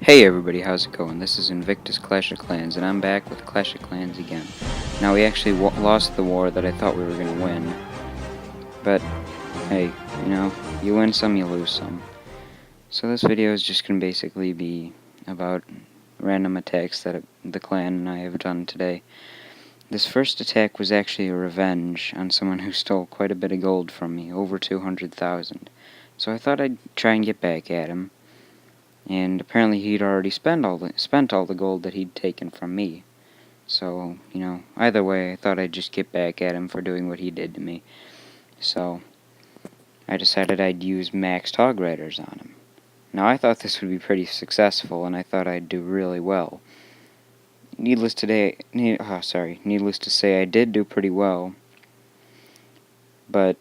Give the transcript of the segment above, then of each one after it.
Hey everybody, how's it going? This is Invictus Clash of Clans, and I'm back with Clash of Clans again. Now, we actually lost the war that I thought we were going to win, but hey, you win some, you lose some. So this video is just going to basically be about random attacks that the clan and I have done today. This first attack was actually a revenge on someone who stole quite a bit of gold from me, over 200,000. So I thought I'd try and get back at him. And apparently he'd already spent all the gold that he'd taken from me. So, either way, I thought I'd just get back at him for doing what he did to me. So, I decided I'd use maxed hog riders on him. Now, I thought this would be pretty successful, and I thought I'd do really well. Needless to say, I did do pretty well, but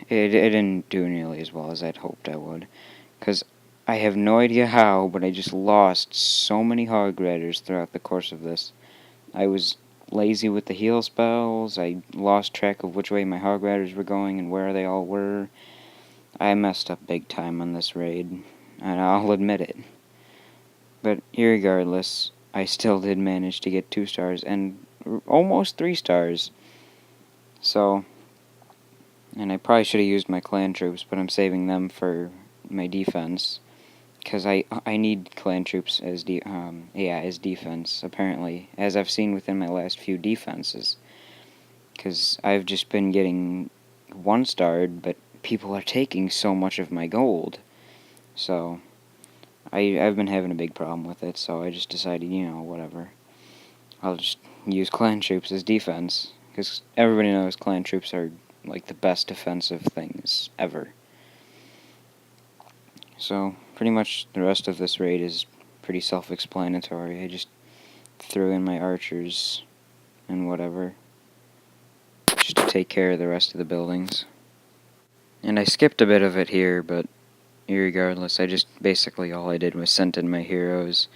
it didn't do nearly as well as I'd hoped I would, because I have no idea how, but I just lost so many hog riders throughout the course of this. I was lazy with the heal spells, I lost track of which way my hog riders were going and where they all were. I messed up big time on this raid, and I'll admit it. But irregardless, I still did manage to get 2 stars, and almost 3 stars. So, and I probably should have used my clan troops, but I'm saving them for my defense. Because I need clan troops as defense, apparently, as I've seen within my last few defenses. Because I've just been getting 1-starred, but people are taking so much of my gold. So, I've been having a big problem with it, so I just decided, whatever. I'll just use clan troops as defense. Because everybody knows clan troops are, like, the best defensive things ever. So, pretty much the rest of this raid is pretty self-explanatory. I just threw in my archers and whatever, just to take care of the rest of the buildings. And I skipped a bit of it here, but irregardless, basically all I did was sent in my heroes,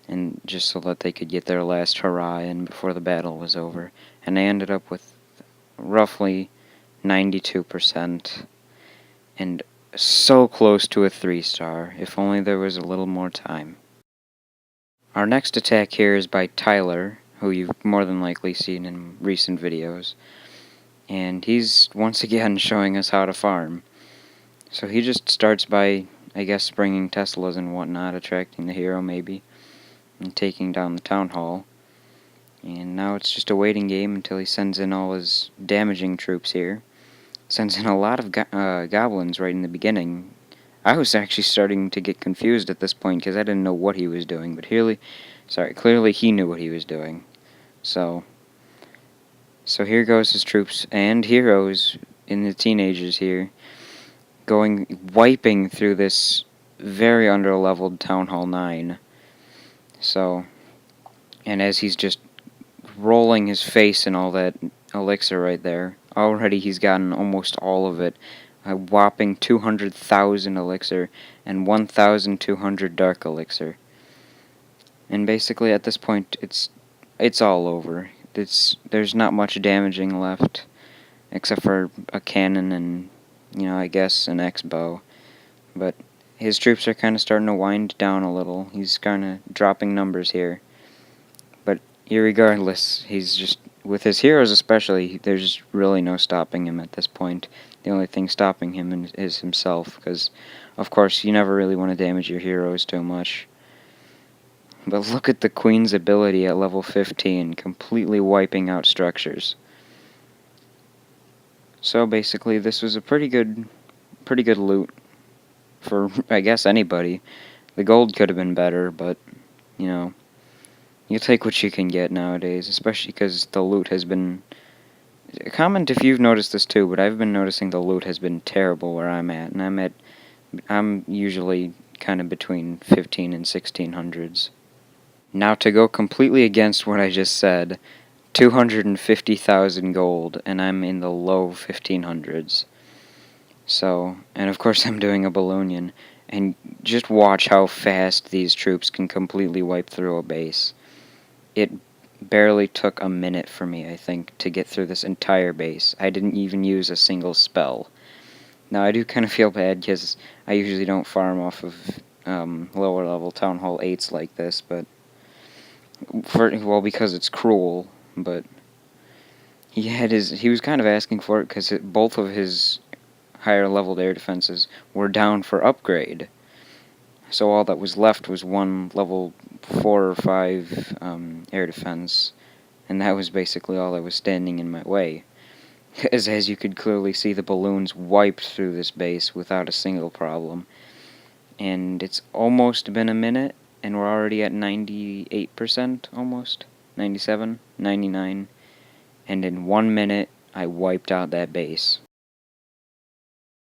and just so that they could get their last hurrah in before the battle was over. And I ended up with roughly 92%, and so close to a 3-star, if only there was a little more time. Our next attack here is by Tyler, who you've more than likely seen in recent videos, and he's once again showing us how to farm. So he just starts by, I guess, bringing Teslas and whatnot, attracting the hero maybe, and taking down the town hall. And now it's just a waiting game until he sends in all his damaging troops here. Sends in a lot of goblins right in the beginning. I was actually starting to get confused at this point because I didn't know what he was doing, but clearly he knew what he was doing. So here goes his troops and heroes in the teenagers here, wiping through this very under-leveled Town Hall 9. So, and as he's just rolling his face in all that elixir right there, already he's gotten almost all of it. A whopping 200,000 elixir and 1,200 dark elixir. And basically at this point it's all over. There's not much damaging left, except for a cannon and, I guess an X-bow. But his troops are kind of starting to wind down a little. He's kind of dropping numbers here. But irregardless, he's just, with his heroes especially, there's really no stopping him at this point. The only thing stopping him is himself, because, of course, you never really want to damage your heroes too much. But look at the Queen's ability at level 15, completely wiping out structures. So basically, this was a pretty good loot for, I guess, anybody. The gold could have been better, but, you take what you can get nowadays, especially because the loot has been... Comment if you've noticed this too, but I've been noticing the loot has been terrible where I'm at, and I'm usually kind of between 15 and 1600s. Now to go completely against what I just said, 250,000 gold, and I'm in the low 1500s. So, and of course I'm doing a Balloonian, and just watch how fast these troops can completely wipe through a base. It barely took a minute for me, I think, to get through this entire base. I didn't even use a single spell. Now, I do kind of feel bad because I usually don't farm off of lower level Town Hall 8s like this, but because it's cruel, but he was kind of asking for it because both of his higher leveled air defenses were down for upgrade. So all that was left was one level 4 or 5 air defense, and that was basically all that was standing in my way. As you could clearly see, the balloons wiped through this base without a single problem. And it's almost been a minute, and we're already at 98%, almost. 97, 99. And in 1 minute, I wiped out that base.